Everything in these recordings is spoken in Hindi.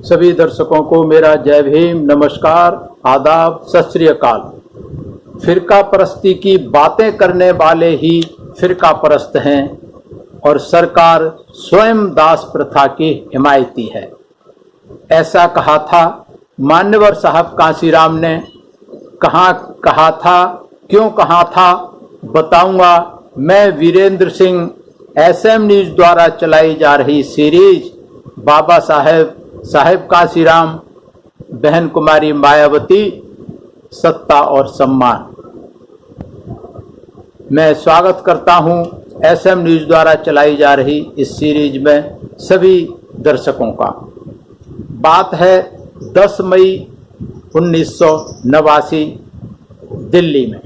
सभी दर्शकों को मेरा जय भीम, नमस्कार, आदाब, सत श्री अकाल। फिरका परस्ती की बातें करने वाले ही फिरका परस्त हैं और सरकार स्वयं दास प्रथा की हिमायती है। ऐसा कहा था मान्यवर साहब कांशीराम ने। कहाँ कहा था, क्यों कहा था, बताऊंगा। मैं वीरेंद्र सिंह, एसएम न्यूज द्वारा चलाई जा रही सीरीज बाबा साहेब कांशीराम, बहन कुमारी मायावती, सत्ता और सम्मान। मैं स्वागत करता हूं एसएम न्यूज द्वारा चलाई जा रही इस सीरीज में सभी दर्शकों का। बात है 10 मई 1989 दिल्ली में।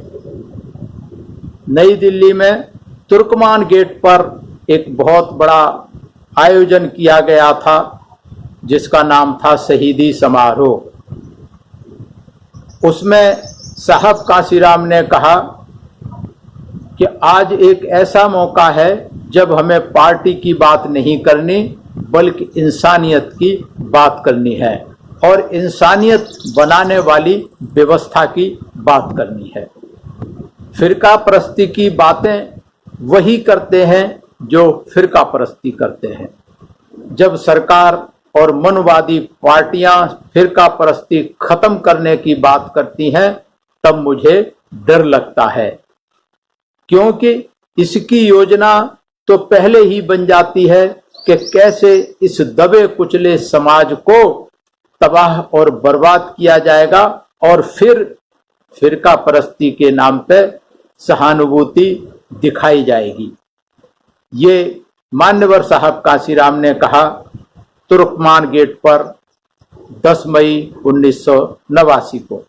नई दिल्ली में तुर्कमान गेट पर एक बहुत बड़ा आयोजन किया गया था जिसका नाम था शहीदी समारोह। उसमें साहब कांशीराम ने कहा कि आज एक ऐसा मौका है जब हमें पार्टी की बात नहीं करनी बल्कि इंसानियत की बात करनी है और इंसानियत बनाने वाली व्यवस्था की बात करनी है। फिरका परस्ती की बातें वही करते हैं जो फिरका परस्ती करते हैं। जब सरकार और मनवादी पार्टियां फिरका परस्ती खत्म करने की बात करती हैं तब मुझे डर लगता है, क्योंकि इसकी योजना तो पहले ही बन जाती है कि कैसे इस दबे कुचले समाज को तबाह और बर्बाद किया जाएगा और फिर फिरका परस्ती के नाम पे सहानुभूति दिखाई जाएगी। ये मान्यवर साहब कांशीराम ने कहा तुर्कमान गेट पर 10 मई 1989 को।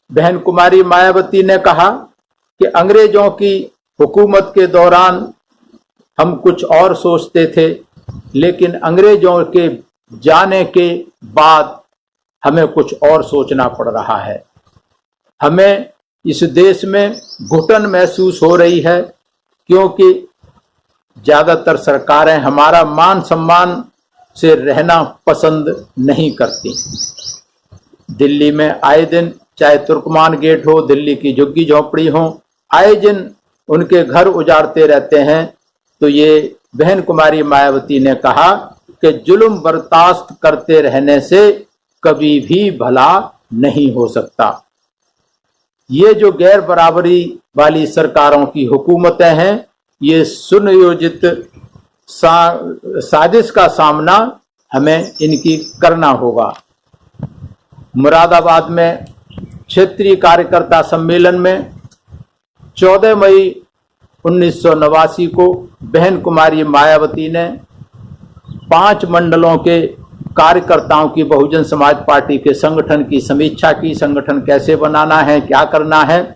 बहन कुमारी मायावती ने कहा कि अंग्रेजों की हुकूमत के दौरान हम कुछ और सोचते थे, लेकिन अंग्रेजों के जाने के बाद हमें कुछ और सोचना पड़ रहा है। हमें इस देश में घुटन महसूस हो रही है क्योंकि ज्यादातर सरकारें हमारा मान सम्मान से रहना पसंद नहीं करती। दिल्ली में आए दिन, चाहे तुर्कमान गेट हो, दिल्ली की झुग्गी झोंपड़ी हो, आए दिन उनके घर उजाड़ते रहते हैं। तो ये बहन कुमारी मायावती ने कहा कि जुल्म बर्दाश्त करते रहने से कभी भी भला नहीं हो सकता। ये जो गैर बराबरी वाली सरकारों की हुकूमतें हैं, ये सुनियोजित साजिश का सामना हमें इनकी करना होगा। मुरादाबाद में क्षेत्रीय कार्यकर्ता सम्मेलन में 14 मई 1989 को बहन कुमारी मायावती ने 5 मंडलों के कार्यकर्ताओं की बहुजन समाज पार्टी के संगठन की समीक्षा की। संगठन कैसे बनाना है, क्या करना है,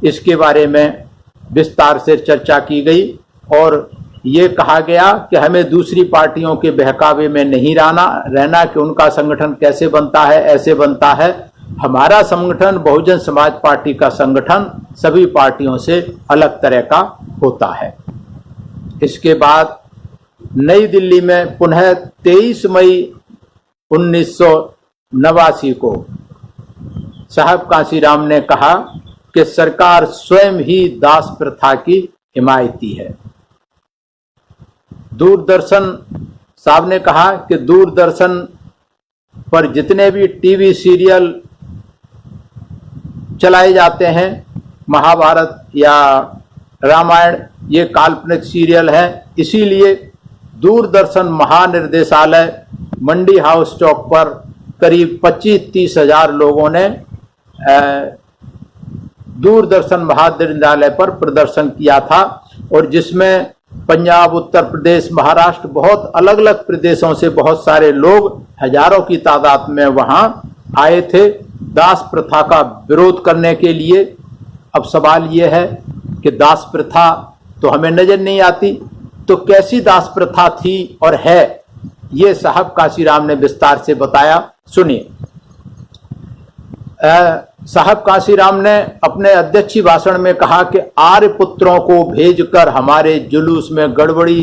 इसके बारे में विस्तार से चर्चा की गई और ये कहा गया कि हमें दूसरी पार्टियों के बहकावे में नहीं रहना कि उनका संगठन कैसे बनता है, ऐसे बनता है। हमारा संगठन, बहुजन समाज पार्टी का संगठन सभी पार्टियों से अलग तरह का होता है। इसके बाद नई दिल्ली में पुनः 23 मई 1989 को साहब कांशीराम ने कहा कि सरकार स्वयं ही दास प्रथा की हिमायती है। दूरदर्शन साहब ने कहा कि दूरदर्शन पर जितने भी टीवी सीरियल चलाए जाते हैं, महाभारत या रामायण, ये काल्पनिक सीरियल है। इसीलिए दूरदर्शन महानिर्देशालय मंडी हाउस चौक पर करीब 25-30 हजार लोगों ने दूरदर्शन महानिर्देशालय पर प्रदर्शन किया था और जिसमें पंजाब, उत्तर प्रदेश, महाराष्ट्र, बहुत अलग अलग प्रदेशों से बहुत सारे लोग हजारों की तादाद में वहां आए थे दास प्रथा का विरोध करने के लिए। अब सवाल यह है कि दास प्रथा तो हमें नजर नहीं आती, तो कैसी दास प्रथा थी और है, ये साहब कांशीराम ने विस्तार से बताया। सुनिए। साहब कांशीराम ने अपने अध्यक्षीय भाषण में कहा कि आर्य पुत्रों को भेजकर हमारे जुलूस में गड़बड़ी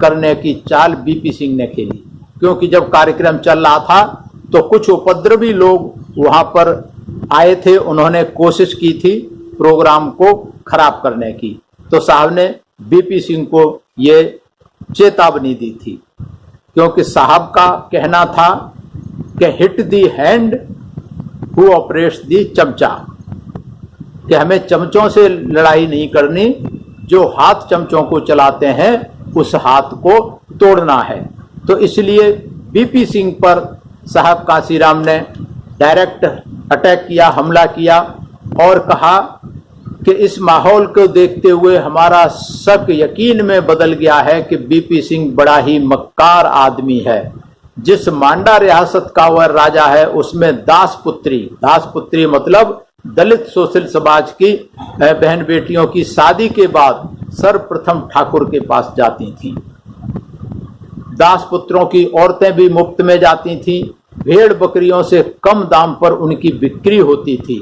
करने की चाल बीपी सिंह ने खेली। क्योंकि जब कार्यक्रम चल रहा था तो कुछ उपद्रवी लोग वहां पर आए थे, उन्होंने कोशिश की थी प्रोग्राम को खराब करने की। तो साहब ने बीपी सिंह को ये चेतावनी दी थी, क्योंकि साहब का कहना था कि hit the hand who operates the चमचा, कि हमें चमचों से लड़ाई नहीं करनी, जो हाथ चमचों को चलाते हैं उस हाथ को तोड़ना है। तो इसलिए बीपी सिंह पर साहब कांसीराम ने डायरेक्ट अटैक किया, हमला किया और कहा कि इस माहौल को देखते हुए हमारा शक यकीन में बदल गया है कि बीपी सिंह बड़ा ही मक्कार आदमी है। जिस मांडा रियासत का वह राजा है उसमें दासपुत्री मतलब दलित सोशल समाज की बहन बेटियों की शादी के बाद सर्वप्रथम ठाकुर के पास जाती थीं। दासपुत्रों की औरतें भी मुफ्त में जाती थीं, भेड़ बकरियों से कम दाम पर उनकी बिक्री होती थी।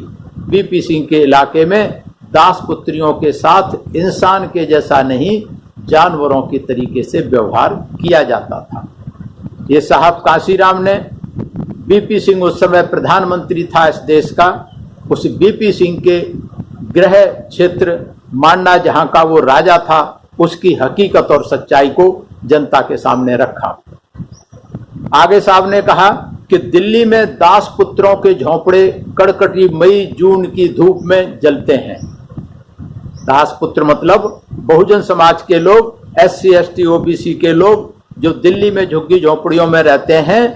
बीपी सिंह के इलाके में दासपुत्रियों के साथ इंसान के जैसा नहीं, जानवरों के तरीके से व्यवहार किया जाता था। ये साहब कांसीराम ने, बीपी सिंह उस समय प्रधानमंत्री था इस देश का, उस बीपी सिंह के गृह क्षेत्र मांडा जहां का वो राजा था, उसकी हकीकत और सच्चाई को जनता के सामने रखा। आगे साहब ने कहा कि दिल्ली में दासपुत्रों के झोंपड़े कड़कटी मई जून की धूप में जलते हैं। दासपुत्र मतलब बहुजन समाज के लोग, SC ST OBC के लोग जो दिल्ली में झुग्गी झोंपड़ियों में रहते हैं,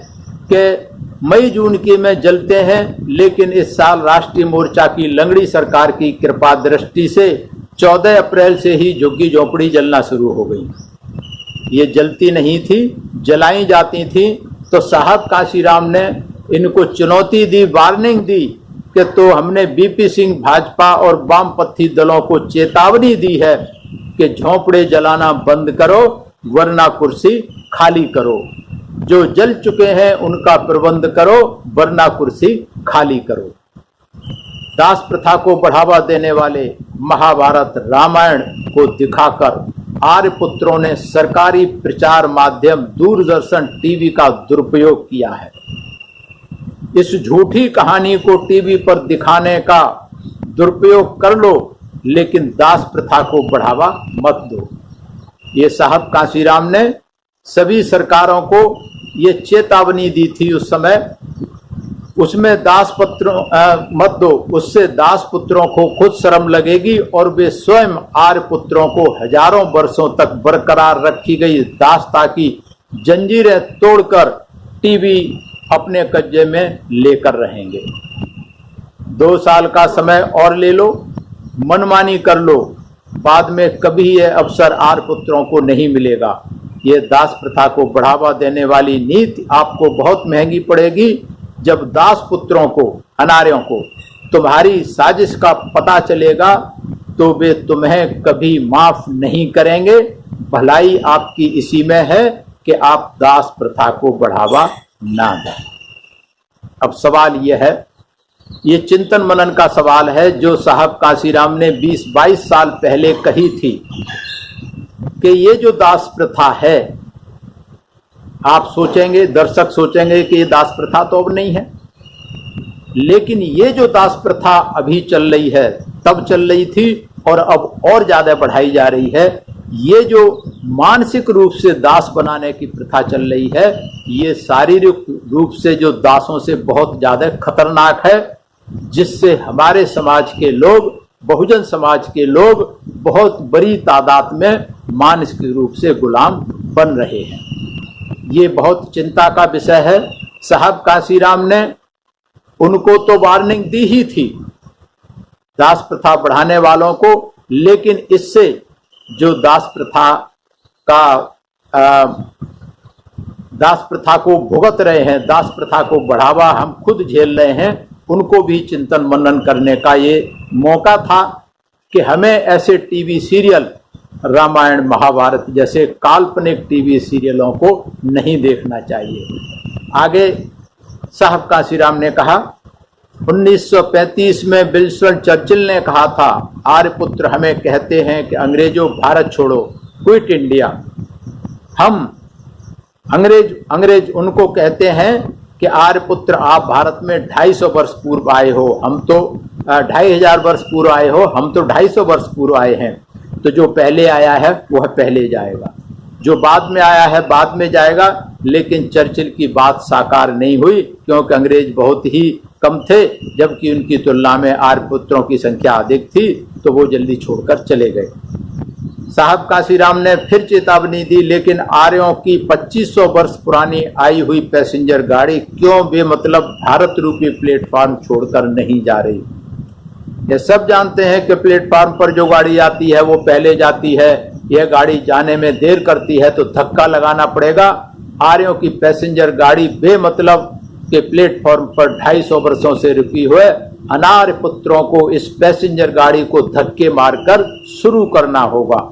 कि मई जून की में जलते हैं। लेकिन इस साल राष्ट्रीय मोर्चा की लंगड़ी सरकार की कृपा दृष्टि से 14 अप्रैल से ही झुग्गी झोंपड़ी जलना शुरू हो गई। ये जलती नहीं थी, जलाई जाती थी। तो साहब कांसीराम ने इनको चुनौती दी, वार्निंग दी कि तो हमने बीपी सिंह भाजपा और वामपंथी दलों को चेतावनी दी है कि झोंपड़े जलाना बंद करो वरना कुर्सी खाली करो, जो जल चुके हैं उनका प्रबंध करो वरना कुर्सी खाली करो। दास प्रथा को बढ़ावा देने वाले महाभारत रामायण को दिखाकर आर्यपुत्रों ने सरकारी प्रचार माध्यम दूरदर्शन टीवी का दुरुपयोग किया है। इस झूठी कहानी को टीवी पर दिखाने का दुरुपयोग कर लो, लेकिन दास प्रथा को बढ़ावा मत दो। ये साहब कांसीराम ने सभी सरकारों को ये चेतावनी दी थी उस समय। उसमें दासपुत्रों मत दो, उससे दासपुत्रों को खुद शर्म लगेगी और वे स्वयं आर्यपुत्रों को हजारों वर्षों तक बरकरार रखी गई दासता की जंजीरें तोड़कर टीवी अपने कब्जे में लेकर रहेंगे। 2 साल का समय और ले लो, मनमानी कर लो, बाद में कभी यह अवसर आर्यपुत्रों को नहीं मिलेगा। ये दास प्रथा को बढ़ावा देने वाली नीति आपको बहुत महंगी पड़ेगी। जब दास पुत्रों को, अनार्यों को तुम्हारी साजिश का पता चलेगा तो वे तुम्हें कभी माफ नहीं करेंगे। भलाई आपकी इसी में है कि आप दास प्रथा को बढ़ावा ना दें। अब सवाल यह है, ये चिंतन मनन का सवाल है जो साहब कांसीराम ने 20-22 साल पहले कही थी कि ये जो दास प्रथा है, आप सोचेंगे, दर्शक सोचेंगे कि ये दास प्रथा तो अब नहीं है, लेकिन ये जो दास प्रथा अभी चल रही है, तब चल रही थी और अब और ज्यादा बढ़ाई जा रही है। ये जो मानसिक रूप से दास बनाने की प्रथा चल रही है, ये शारीरिक रूप से जो दासों से बहुत ज्यादा खतरनाक है, जिससे हमारे समाज के लोग, बहुजन समाज के लोग बहुत बड़ी तादाद में मानसिक रूप से गुलाम बन रहे हैं। ये बहुत चिंता का विषय है। साहब कांसीराम ने उनको तो वार्निंग दी ही थी दास प्रथा बढ़ाने वालों को, लेकिन इससे जो दास प्रथा को भुगत रहे हैं, दास प्रथा को बढ़ावा हम खुद झेल रहे हैं, उनको भी चिंतन मनन करने का ये मौका था कि हमें ऐसे टीवी सीरियल, रामायण महाभारत जैसे काल्पनिक टीवी सीरियलों को नहीं देखना चाहिए। आगे साहब कांसीराम ने कहा, 1935 में विंस्टन चर्चिल ने कहा था, आर्यपुत्र हमें कहते हैं कि अंग्रेजों भारत छोड़ो, क्विट इंडिया। हम अंग्रेज उनको कहते हैं कि आर्यपुत्र आप भारत में 250 वर्ष पूर्व आए हो, हम तो 2500 वर्ष पूर्व आए हो, हम तो 250 वर्ष पूर्व आए हैं। तो जो पहले आया है वह पहले जाएगा, जो बाद में आया है बाद में जाएगा। लेकिन चर्चिल की बात साकार नहीं हुई, क्योंकि अंग्रेज बहुत ही कम थे, जबकि उनकी तुलना में आर्यपुत्रों की संख्या अधिक थी, तो वो जल्दी छोड़कर चले गए। साहब काशीराम ने फिर चेतावनी दी, लेकिन आर्यों की 2500 वर्ष पुरानी आई हुई पैसेंजर गाड़ी क्यों बेमतलब भारत रूपी प्लेटफॉर्म छोड़कर नहीं जा रही। ये सब जानते हैं कि प्लेटफॉर्म पर जो गाड़ी आती है वो पहले जाती है, यह गाड़ी जाने में देर करती है तो धक्का लगाना पड़ेगा। आर्यों की पैसेंजर गाड़ी बेमतलब के प्लेटफॉर्म पर 250 वर्षों से रुकी हुए अनार्य पुत्रों को इस पैसेंजर गाड़ी को धक्के मारकर शुरू करना होगा।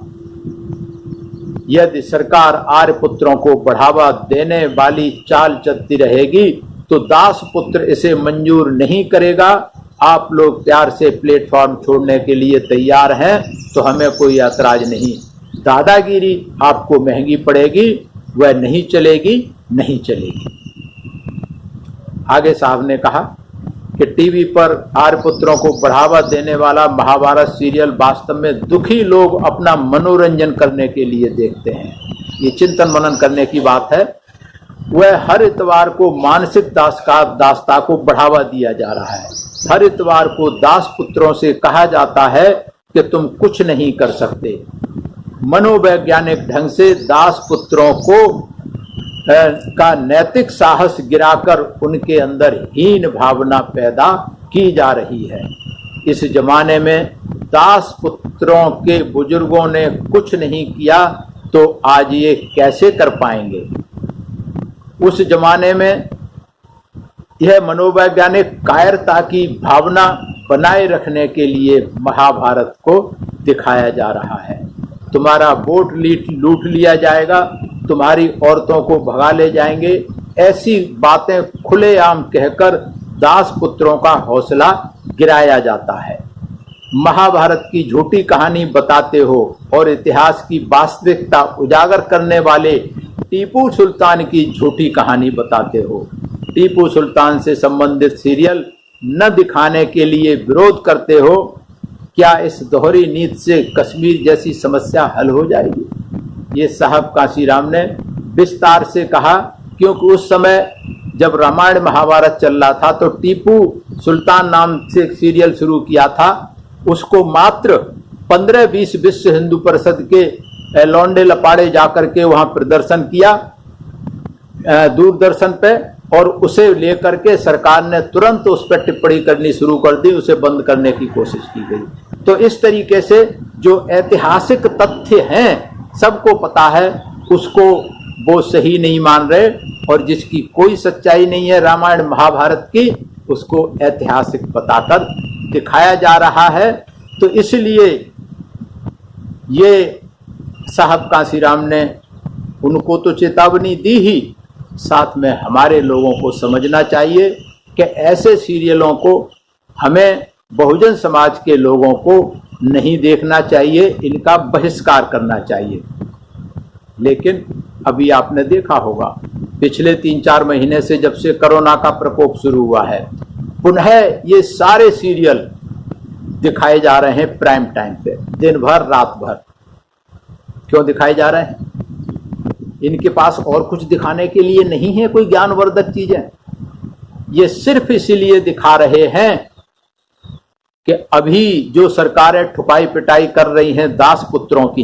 यदि सरकार आर्य पुत्रों को बढ़ावा देने वाली चाल चलती रहेगी तो दास पुत्र इसे मंजूर नहीं करेगा। आप लोग प्यार से प्लेटफॉर्म छोड़ने के लिए तैयार हैं तो हमें कोई ऐतराज नहीं। दादागिरी आपको महंगी पड़ेगी, वह नहीं चलेगी, नहीं चलेगी। आगे साहब ने कहा कि टीवी पर आर्यपुत्रों को बढ़ावा देने वाला महाभारत सीरियल वास्तव में दुखी लोग अपना मनोरंजन करने के लिए देखते हैं। ये चिंतन मनन करने की बात है। वह हर इतवार को मानसिक दासता को बढ़ावा दिया जा रहा है। हर इतवार को दास पुत्रों से कहा जाता है कि तुम कुछ नहीं कर सकते। मनोवैज्ञानिक ढंग से दास पुत्रों को का नैतिक साहस गिराकर उनके अंदर हीन भावना पैदा की जा रही है। इस जमाने में दास पुत्रों के बुजुर्गों ने कुछ नहीं किया तो आज ये कैसे कर पाएंगे। उस जमाने में यह मनोवैज्ञानिक कायरता की भावना बनाए रखने के लिए महाभारत को दिखाया जा रहा है। तुम्हारा वोट लूट लिया जाएगा, तुम्हारी औरतों को भगा ले जाएंगे, ऐसी बातें खुलेआम कहकर दास पुत्रों का हौसला गिराया जाता है। महाभारत की झूठी कहानी बताते हो और इतिहास की वास्तविकता उजागर करने वाले टीपू सुल्तान की झूठी कहानी बताते हो। टीपू सुल्तान से संबंधित सीरियल न दिखाने के लिए विरोध करते हो। क्या इस दोहरी नीति से कश्मीर जैसी समस्या हल हो जाएगी? ये साहब काशीराम ने विस्तार से कहा, क्योंकि उस समय जब रामायण महाभारत चल रहा था तो टीपू सुल्तान नाम से सीरियल शुरू किया था। उसको मात्र 15-20 विश्व हिंदू परिषद के लौंडे लपाड़े जाकर के वहां प्रदर्शन किया दूरदर्शन पे, और उसे लेकर के सरकार ने तुरंत उस पर टिप्पणी करनी शुरू कर दी, उसे बंद करने की कोशिश की गई। तो इस तरीके से जो ऐतिहासिक तथ्य हैं सबको पता है, उसको वो सही नहीं मान रहे, और जिसकी कोई सच्चाई नहीं है रामायण महाभारत की, उसको ऐतिहासिक बताकर दिखाया जा रहा है। तो इसलिए ये साहब काशीराम ने उनको तो चेतावनी दी ही, साथ में हमारे लोगों को समझना चाहिए कि ऐसे सीरियलों को हमें बहुजन समाज के लोगों को नहीं देखना चाहिए, इनका बहिष्कार करना चाहिए। लेकिन अभी आपने देखा होगा पिछले 3-4 महीने से जब से कोरोना का प्रकोप शुरू हुआ है, पुनः ये सारे सीरियल दिखाए जा रहे हैं प्राइम टाइम पे, दिन भर रात भर। क्यों दिखाए जा रहे हैं? इनके पास और कुछ दिखाने के लिए नहीं है कोई ज्ञानवर्धक चीजें। ये सिर्फ इसलिए दिखा रहे हैं कि अभी जो सरकारें ठुकाई पिटाई कर रही हैं दास पुत्रों की,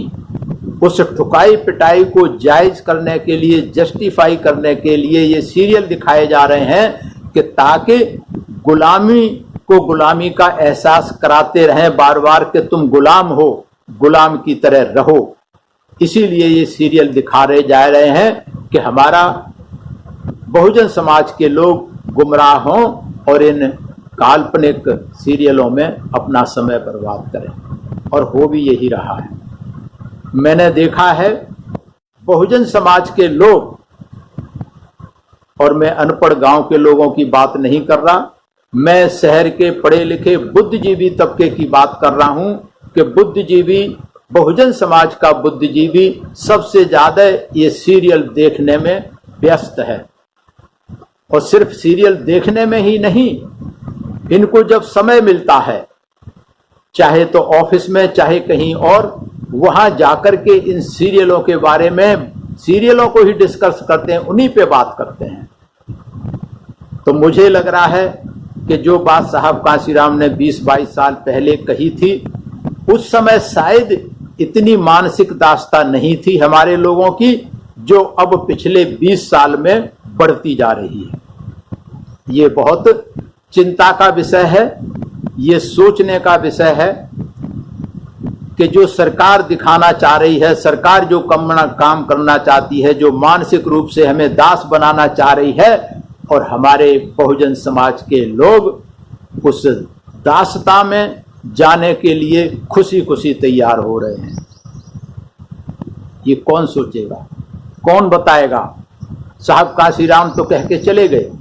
उस ठुकाई पिटाई को जायज करने के लिए, जस्टिफाई करने के लिए ये सीरियल दिखाए जा रहे हैं कि ताकि गुलामी को गुलामी का एहसास कराते रहें बार बार कि तुम गुलाम हो, गुलाम की तरह रहो। इसीलिए ये सीरियल दिखा रहे जा रहे हैं कि हमारा बहुजन समाज के लोग गुमराह हों और इन काल्पनिक सीरियलों में अपना समय बर्बाद करें, और हो भी यही रहा है। मैंने देखा है बहुजन समाज के लोग, और मैं अनपढ़ गांव के लोगों की बात नहीं कर रहा, मैं शहर के पढ़े लिखे बुद्धिजीवी तबके की बात कर रहा हूं कि बुद्धिजीवी, बहुजन समाज का बुद्धिजीवी सबसे ज्यादा ये सीरियल देखने में व्यस्त है। और सिर्फ सीरियल देखने में ही नहीं, इनको जब समय मिलता है, चाहे तो ऑफिस में चाहे कहीं और, वहां जाकर के इन सीरियलों के बारे में, सीरियलों को ही डिस्कस करते हैं, उन्हीं पे बात करते हैं। तो मुझे लग रहा है कि जो बात साहब कांशीराम ने 20-22 साल पहले कही थी, उस समय शायद इतनी मानसिक दास्ता नहीं थी हमारे लोगों की, जो अब पिछले 20 साल में बढ़ती जा रही है। ये बहुत चिंता का विषय है, ये सोचने का विषय है कि जो सरकार दिखाना चाह रही है, सरकार जो काम करना चाहती है, जो मानसिक रूप से हमें दास बनाना चाह रही है, और हमारे बहुजन समाज के लोग उस दासता में जाने के लिए खुशी खुशी तैयार हो रहे हैं। ये कौन सोचेगा, कौन बताएगा? साहब कांशीराम तो कह के चले गए,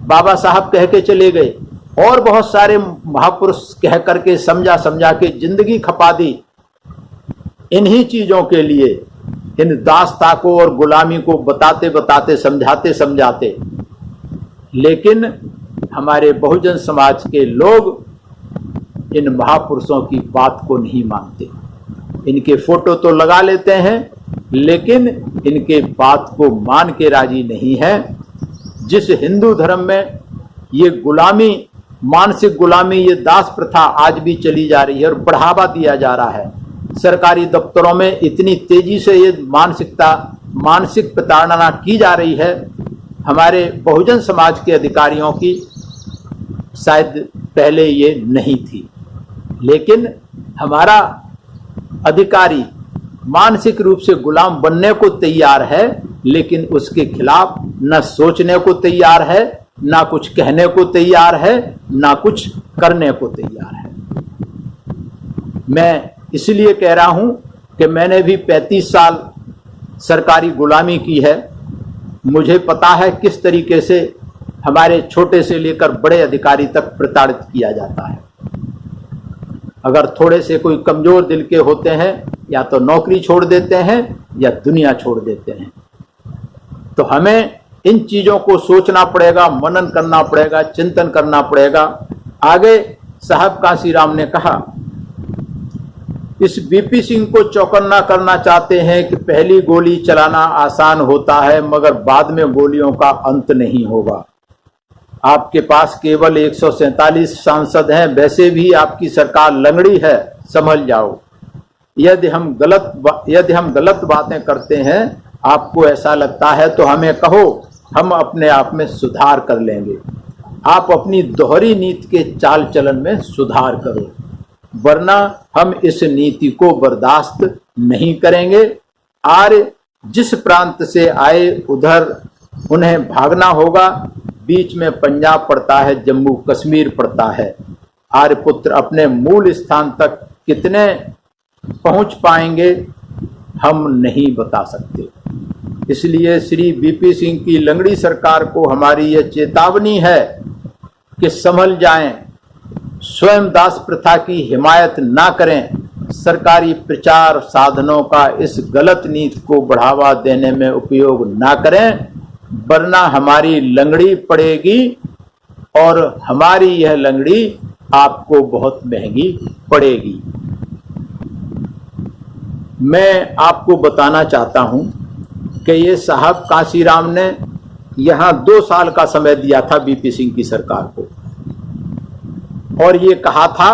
बाबा साहब कह के चले गए, और बहुत सारे महापुरुष कह करके समझा के जिंदगी खपा दी इन्हीं चीजों के लिए, इन दास्ता को और गुलामी को बताते बताते, समझाते। लेकिन हमारे बहुजन समाज के लोग इन महापुरुषों की बात को नहीं मानते। इनके फोटो तो लगा लेते हैं, लेकिन इनके बात को मान के राजी नहीं है। जिस हिंदू धर्म में ये गुलामी, मानसिक गुलामी, ये दास प्रथा आज भी चली जा रही है और बढ़ावा दिया जा रहा है, सरकारी दफ्तरों में इतनी तेजी से ये मानसिक प्रताड़ना की जा रही है, हमारे बहुजन समाज के अधिकारियों की शायद पहले ये नहीं थी। लेकिन हमारा अधिकारी मानसिक रूप से गुलाम बनने को तैयार है, लेकिन उसके खिलाफ न सोचने को तैयार है, ना कुछ कहने को तैयार है, ना कुछ करने को तैयार है। मैं इसलिए कह रहा हूं कि मैंने भी 35 साल सरकारी गुलामी की है। मुझे पता है किस तरीके से हमारे छोटे से लेकर बड़े अधिकारी तक प्रताड़ित किया जाता है। अगर थोड़े से कोई कमजोर दिल के होते हैं, या तो नौकरी छोड़ देते हैं या दुनिया छोड़ देते हैं। तो हमें इन चीजों को सोचना पड़ेगा, मनन करना पड़ेगा, चिंतन करना पड़ेगा। आगे साहब कांशीराम ने कहा, इस बीपी सिंह को चौकन्ना करना चाहते हैं कि पहली गोली चलाना आसान होता है, मगर बाद में गोलियों का अंत नहीं होगा। आपके पास केवल 147 सांसद हैं, वैसे भी आपकी सरकार लंगड़ी है, संभल जाओ। यदि हम गलत बातें करते हैं, आपको ऐसा लगता है तो हमें कहो, हम अपने आप में सुधार कर लेंगे। आप अपनी दोहरी नीति के चाल चलन में सुधार करो, वरना हम इस नीति को बर्दाश्त नहीं करेंगे। आर्य जिस प्रांत से आए उधर उन्हें भागना होगा। बीच में पंजाब पड़ता है, जम्मू कश्मीर पड़ता है। आर्यपुत्र अपने मूल स्थान तक कितने पहुंच पाएंगे, हम नहीं बता सकते। इसलिए श्री बीपी सिंह की लंगड़ी सरकार को हमारी यह चेतावनी है कि संभल जाएं, स्वयं दास प्रथा की हिमायत ना करें, सरकारी प्रचार साधनों का इस गलत नीति को बढ़ावा देने में उपयोग ना करें, वरना हमारी लंगड़ी पड़ेगी और हमारी यह लंगड़ी आपको बहुत महंगी पड़ेगी। मैं आपको बताना चाहता हूं कि ये साहब कांशीराम ने यहां 2 साल का समय दिया था बीपी सिंह की सरकार को, और ये कहा था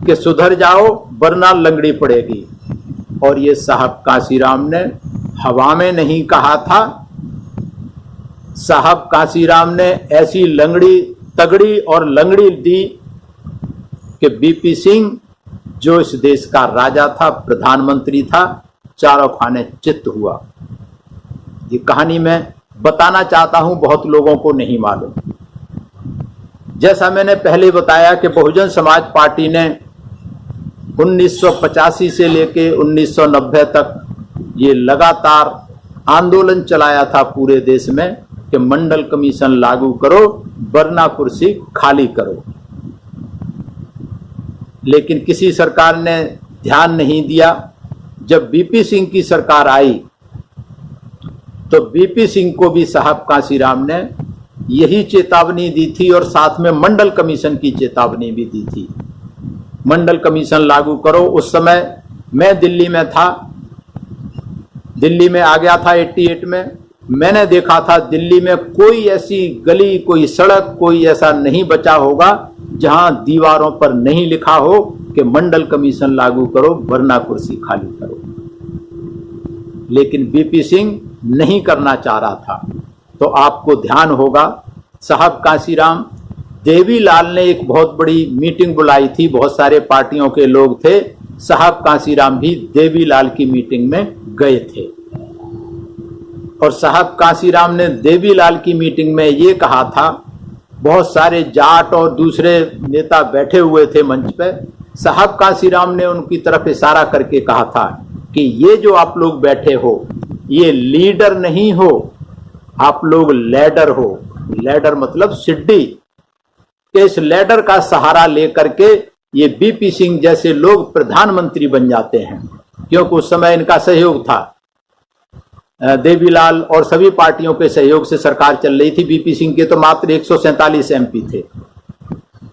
कि सुधर जाओ वरना लंगड़ी पड़ेगी। और ये साहब कांशीराम ने हवा में नहीं कहा था। साहब कांशीराम ने ऐसी लंगड़ी, तगड़ी और लंगड़ी दी कि बीपी सिंह जो इस देश का राजा था, प्रधानमंत्री था, चारों खाने चित्त हुआ। ये कहानी मैं बताना चाहता हूं, बहुत लोगों को नहीं मालूम। जैसा मैंने पहले बताया कि बहुजन समाज पार्टी ने 1985 से लेके 1990 तक ये लगातार आंदोलन चलाया था पूरे देश में कि मंडल कमीशन लागू करो वरना कुर्सी खाली करो। लेकिन किसी सरकार ने ध्यान नहीं दिया। जब बीपी सिंह की सरकार आई तो बीपी सिंह को भी साहब कांसीराम ने यही चेतावनी दी थी और साथ में मंडल कमीशन की चेतावनी भी दी थी। मंडल कमीशन लागू करो। उस समय मैं दिल्ली में था, दिल्ली में आ गया था 88 में। मैंने देखा था दिल्ली में कोई ऐसी गली, कोई सड़क, कोई ऐसा नहीं बचा होगा जहां दीवारों पर नहीं लिखा हो कि मंडल कमीशन लागू करो वरना कुर्सी खाली करो। लेकिन बीपी सिंह नहीं करना चाह रहा था। तो आपको ध्यान होगा साहब कांसीराम, देवीलाल ने एक बहुत बड़ी मीटिंग बुलाई थी, बहुत सारे पार्टियों के लोग थे, साहब कांसीराम भी देवीलाल की मीटिंग में गए थे। और साहब कांसीराम ने देवीलाल की मीटिंग में ये कहा था, बहुत सारे जाट और दूसरे नेता बैठे हुए थे मंच पे, साहब कांसीराम ने उनकी तरफ इशारा करके कहा था कि ये जो आप लोग बैठे हो ये लीडर नहीं हो, आप लोग लैडर हो। लैडर मतलब सिड्डी। इस लैडर का सहारा लेकर के ये बीपी सिंह जैसे लोग प्रधानमंत्री बन जाते हैं, क्योंकि उस समय इनका सहयोग था, देवीलाल और सभी पार्टियों के सहयोग से सरकार चल रही थी। बीपी सिंह के तो मात्र 147 एमपी थे।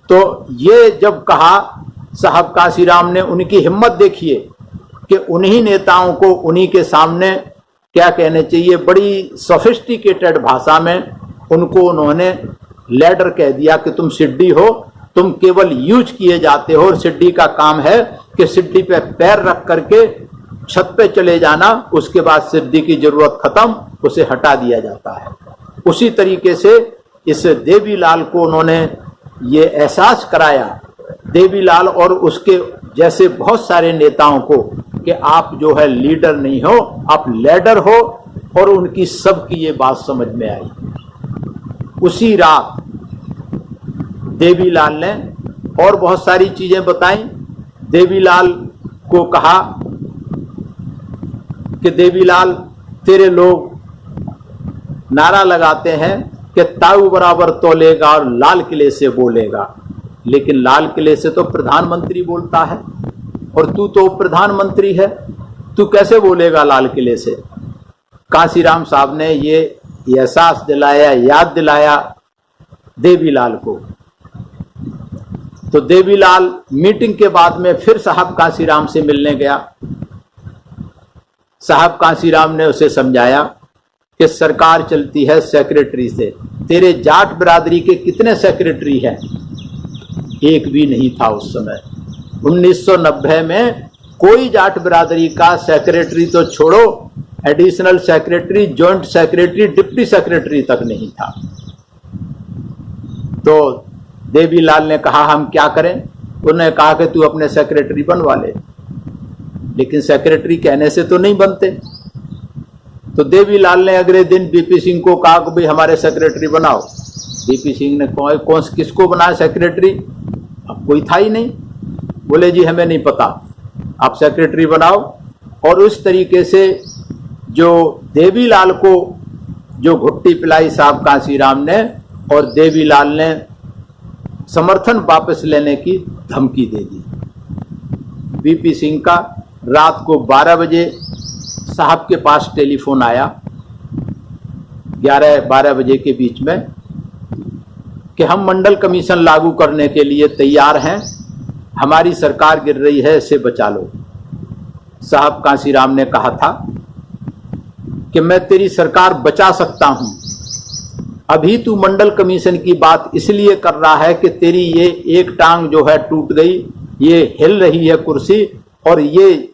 तो ये जब कहा साहब कांसीराम ने, उनकी हिम्मत देखिए कि उन्हीं नेताओं को उन्हीं के सामने क्या कहने चाहिए, बड़ी सोफिस्टिकेटेड भाषा में उनको उन्होंने लैडर कह दिया कि तुम सिड्डी हो, तुम केवल यूज किए जाते हो और सिड्डी का काम है कि सिड्डी पे पैर रख करके छत पे चले जाना, उसके बाद सिड्डी की जरूरत खत्म, उसे हटा दिया जाता है। उसी तरीके से इस देवीलाल को उन्होंने ये एहसास कराया, देवीलाल और उसके जैसे बहुत सारे नेताओं को, कि आप जो है लीडर नहीं हो, आप लैडर हो। और उनकी सबकी ये बात समझ में आई। उसी रात देवीलाल ने और बहुत सारी चीजें बताई। देवीलाल को कहा कि देवीलाल, तेरे लोग नारा लगाते हैं कि ताऊ बराबर तोलेगा और लाल किले से बोलेगा, लेकिन लाल किले से तो प्रधानमंत्री बोलता है और तू तो प्रधानमंत्री है, तू कैसे बोलेगा लाल किले से। कांसीराम साहब ने ये एहसास दिलाया, याद दिलाया देवीलाल को। तो देवीलाल मीटिंग के बाद में फिर साहब कांसीराम से मिलने गया। साहब कांसीराम ने उसे समझाया कि सरकार चलती है सेक्रेटरी से, तेरे जाट बिरादरी के कितने सेक्रेटरी हैं? एक भी नहीं था उस समय। 1990 में कोई जाट बिरादरी का सेक्रेटरी तो छोड़ो, additional secretary, joint secretary, deputy secretary तक नहीं था। तो देवीलाल ने कहा हम क्या करें? उन्होंने कहा कि तू अपने सेक्रेटरी बनवा ले, लेकिन सेक्रेटरी कहने से तो नहीं बनते। तो देवीलाल ने अगले दिन बीपी सिंह को कहा कि भाई हमारे सेक्रेटरी बनाओ। बीपी सिंह ने कौन किसको बनाया सेक्रेटरी? अब कोई था ही नहीं। बोले जी हमें नहीं पता, आप सेक्रेटरी बनाओ। और उस तरीके से जो देवीलाल को जो घुट्टी पिलाई साहब कांसीराम ने, और देवीलाल ने समर्थन वापस लेने की धमकी दे दी। बीपी सिंह का रात को 12 बजे साहब के पास टेलीफोन आया, 11-12 बजे के बीच में, कि हम मंडल कमीशन लागू करने के लिए तैयार हैं, हमारी सरकार गिर रही है, इसे बचा लो। साहब कांसीराम ने कहा था कि मैं तेरी सरकार बचा सकता हूं, अभी तू मंडल कमीशन की बात इसलिए कर रहा है कि तेरी ये एक टांग जो है टूट गई, ये हिल रही है कुर्सी, और ये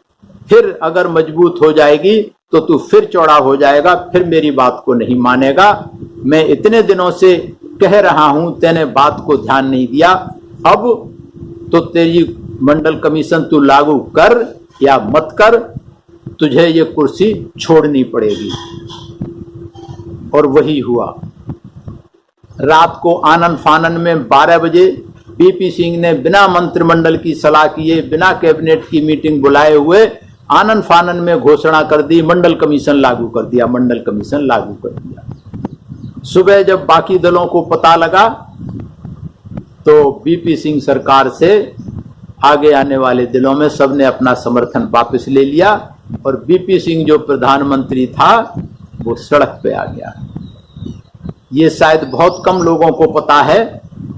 फिर अगर मजबूत हो जाएगी तो तू फिर चौड़ा हो जाएगा, फिर मेरी बात को नहीं मानेगा। मैं इतने दिनों से कह रहा हूं, तेने बात को ध्यान नहीं दिया, अब तो तेरी मंडल कमीशन तू लागू कर या मत कर, तुझे ये कुर्सी छोड़नी पड़ेगी। और वही हुआ। रात को आनन फानन में 12 बजे बीपी सिंह ने बिना मंत्रिमंडल की सलाह किए, बिना कैबिनेट की मीटिंग बुलाए हुए आनन फानन में घोषणा कर दी, मंडल कमीशन लागू कर दिया, मंडल कमीशन लागू कर दिया। सुबह जब बाकी दलों को पता लगा तो बीपी सिंह सरकार से आगे आने वाले दिनों में सबने अपना समर्थन वापस ले लिया, और बीपी सिंह जो प्रधानमंत्री था वो सड़क पे आ गया। ये शायद बहुत कम लोगों को पता है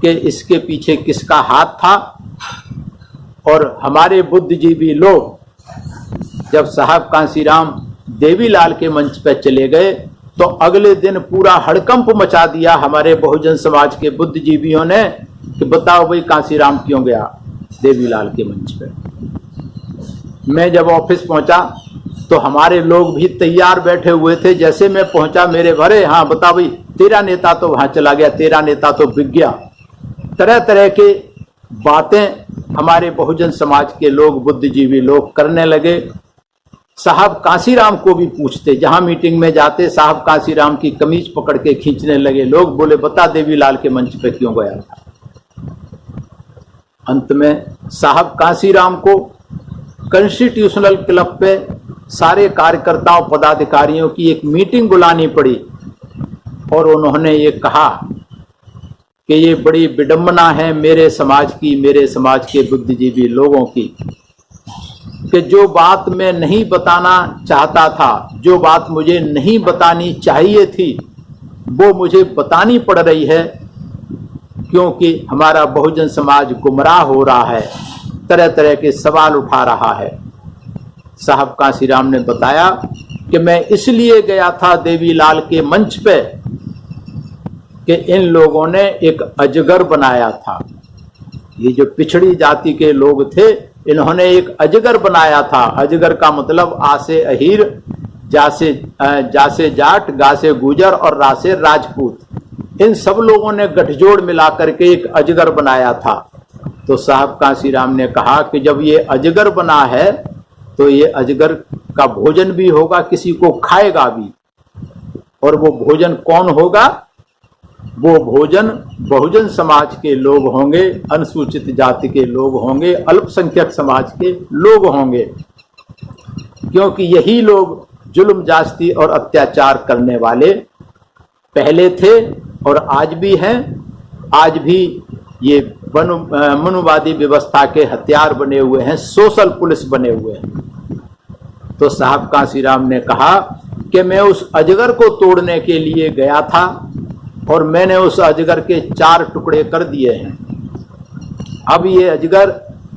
कि इसके पीछे किसका हाथ था। और हमारे बुद्धिजीवी लोग जब साहब कांसीराम देवीलाल के मंच पे चले गए तो अगले दिन पूरा हड़कंप मचा दिया हमारे बहुजन समाज के बुद्धिजीवियों ने कि बताओ भाई कांसीराम क्यों गया देवीलाल के मंच पे। मैं जब ऑफिस पहुंचा तो हमारे लोग भी तैयार बैठे हुए थे। जैसे मैं पहुंचा मेरे भरे, हाँ बता भाई तेरा नेता तो वहां चला गया, तेरा नेता तो बिक गया। तरह तरह के बातें हमारे बहुजन समाज के लोग, बुद्धिजीवी लोग करने लगे। साहब कांसीराम को भी पूछते, जहां मीटिंग में जाते साहब कांसीराम की कमीज पकड़ के खींचने लगे लोग। बोले बता देवीलाल के मंच पे क्यों गया था। अंत में साहब कांसीराम को कॉन्स्टिट्यूशनल क्लब पे सारे कार्यकर्ताओं पदाधिकारियों की एक मीटिंग बुलानी पड़ी और उन्होंने ये कहा कि ये बड़ी विडंबना है मेरे समाज की, मेरे समाज के बुद्धिजीवी लोगों की, कि जो बात मैं नहीं बताना चाहता था, जो बात मुझे नहीं बतानी चाहिए थी, वो मुझे बतानी पड़ रही है क्योंकि हमारा बहुजन समाज गुमराह हो रहा है, तरह तरह के सवाल उठा रहा है। साहब कांसीराम ने बताया कि मैं इसलिए गया था देवीलाल के मंच पे कि इन लोगों ने एक अजगर बनाया था। ये जो पिछड़ी जाति के लोग थे इन्होंने एक अजगर बनाया था। अजगर का मतलब आ से अहीर, जा से जाट, गा से गुजर और रा से राजपूत। इन सब लोगों ने गठजोड़ मिलाकर के एक अजगर बनाया था। तो साहब कांसीराम ने कहा कि जब ये अजगर बना है तो ये अजगर का भोजन भी होगा, किसी को खाएगा भी। और वो भोजन कौन होगा? वो भोजन बहुजन समाज के लोग होंगे, अनुसूचित जाति के लोग होंगे, अल्पसंख्यक समाज के लोग होंगे, क्योंकि यही लोग जुल्म जास्ती और अत्याचार करने वाले पहले थे और आज भी हैं। आज भी ये मनुवादी व्यवस्था के हथियार बने हुए हैं, सोशल पुलिस बने हुए हैं। तो साहब कांसीराम ने कहा कि मैं उस अजगर को तोड़ने के लिए गया था और मैंने उस अजगर के 4 टुकड़े कर दिए हैं। अब ये अजगर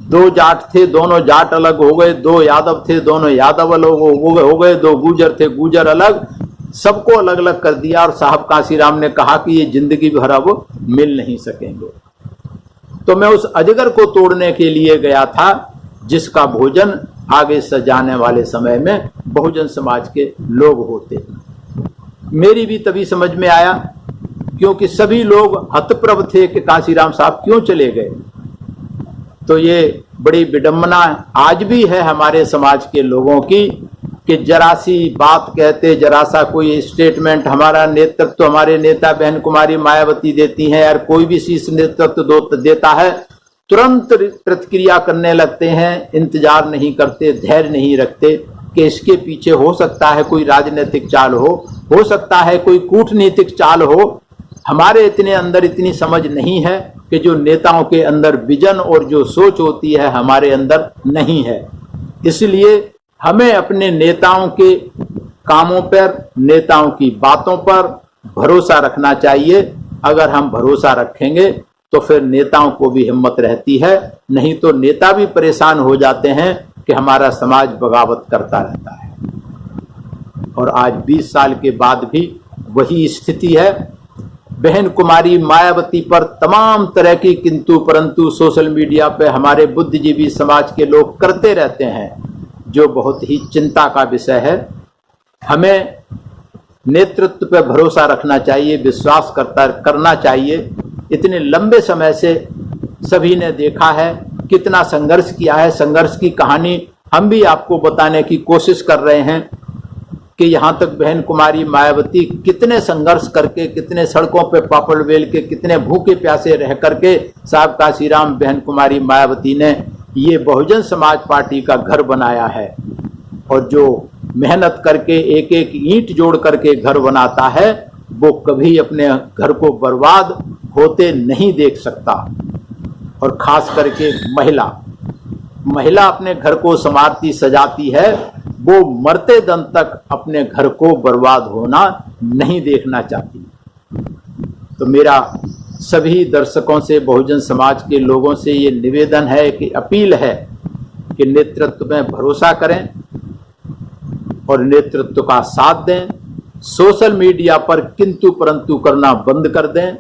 2 जाट थे, दोनों जाट अलग हो गए, 2 यादव थे, दोनों यादव अलग हो गए, 2 गुजर थे, गुजर अलग, सबको अलग अलग कर दिया। और साहब कांसीराम ने कहा कि ये जिंदगी भर अब मिल नहीं सकेंगे। तो मैं उस अजगर को तोड़ने के लिए गया था जिसका भोजन आगे सजाने वाले समय में बहुजन समाज के लोग होते। मेरी भी तभी समझ में आया क्योंकि सभी लोग हतप्रभ थे कि कांसीराम साहब क्यों चले गए। तो ये बड़ी विडंबना आज भी है हमारे समाज के लोगों की कि जरा सी बात कहते, जरा सा कोई स्टेटमेंट हमारा नेतृत्व, हमारे नेता बहन कुमारी मायावती देती हैं, यार कोई भी शीर्ष नेतृत्व देता है तुरंत प्रतिक्रिया करने लगते हैं, इंतजार नहीं करते, धैर्य नहीं रखते कि इसके पीछे हो सकता है कोई राजनीतिक चाल हो सकता है कोई कूटनीतिक चाल हो। हमारे इतने अंदर इतनी समझ नहीं है कि जो नेताओं के अंदर विजन और जो सोच होती है हमारे अंदर नहीं है। इसलिए हमें अपने नेताओं के कामों पर, नेताओं की बातों पर भरोसा रखना चाहिए। अगर हम भरोसा रखेंगे तो फिर नेताओं को भी हिम्मत रहती है, नहीं तो नेता भी परेशान हो जाते हैं कि हमारा समाज बगावत करता रहता है। और आज 20 साल के बाद भी वही स्थिति है। बहन कुमारी मायावती पर तमाम तरह की किंतु परंतु सोशल मीडिया पे हमारे बुद्धिजीवी समाज के लोग करते रहते हैं, जो बहुत ही चिंता का विषय है। हमें नेतृत्व पे भरोसा रखना चाहिए, विश्वास करना चाहिए। इतने लंबे समय से सभी ने देखा है कितना संघर्ष किया है। संघर्ष की कहानी हम भी आपको बताने की कोशिश कर रहे हैं कि यहाँ तक बहन कुमारी मायावती कितने संघर्ष करके, कितने सड़कों पे पापड़ बेल के, कितने भूखे प्यासे रह करके साहब कांसीराम बहन कुमारी मायावती ने ये बहुजन समाज पार्टी का घर बनाया है। और जो मेहनत करके एक एक ईंट जोड़ करके घर बनाता है वो कभी अपने घर को बर्बाद होते नहीं देख सकता। और खास करके महिला अपने घर को संवारती सजाती है, वो मरते दम तक अपने घर को बर्बाद होना नहीं देखना चाहती। तो मेरा सभी दर्शकों से, बहुजन समाज के लोगों से ये निवेदन है कि अपील है कि नेतृत्व में भरोसा करें और नेतृत्व का साथ दें। सोशल मीडिया पर किंतु परंतु करना बंद कर दें,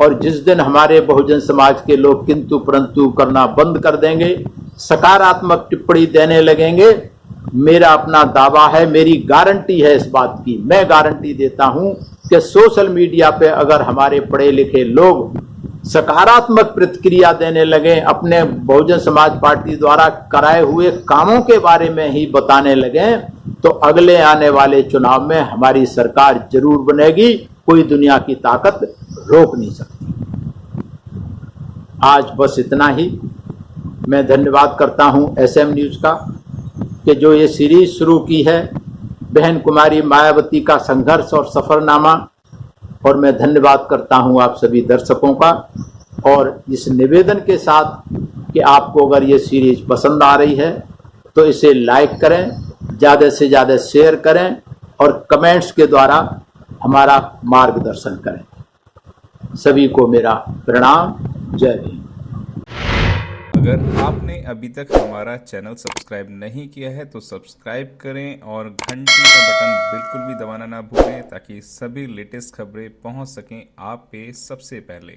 और जिस दिन हमारे बहुजन समाज के लोग किंतु परंतु करना बंद कर देंगे, सकारात्मक टिप्पणी देने लगेंगे, मेरा अपना दावा है, मेरी गारंटी है इस बात की, मैं गारंटी देता हूं कि सोशल मीडिया पे अगर हमारे पढ़े लिखे लोग सकारात्मक प्रतिक्रिया देने लगे, अपने बहुजन समाज पार्टी द्वारा कराए हुए कामों के बारे में ही बताने लगे, तो अगले आने वाले चुनाव में हमारी सरकार जरूर बनेगी। कोई दुनिया की ताकत रोक नहीं सकती। आज बस इतना ही। मैं धन्यवाद करता हूं एसएम न्यूज का कि जो ये सीरीज शुरू की है, बहन कुमारी मायावती का संघर्ष और सफरनामा, और मैं धन्यवाद करता हूं आप सभी दर्शकों का, और इस निवेदन के साथ कि आपको अगर ये सीरीज पसंद आ रही है तो इसे लाइक करें, ज़्यादा से ज़्यादा शेयर करें और कमेंट्स के द्वारा हमारा मार्गदर्शन करें। सभी को मेरा प्रणाम। जय भीम। अगर आपने अभी तक हमारा चैनल सब्सक्राइब नहीं किया है तो सब्सक्राइब करें और घंटी का बटन बिल्कुल भी दबाना ना भूलें, ताकि सभी लेटेस्ट खबरें पहुंच सकें आप पे सबसे पहले।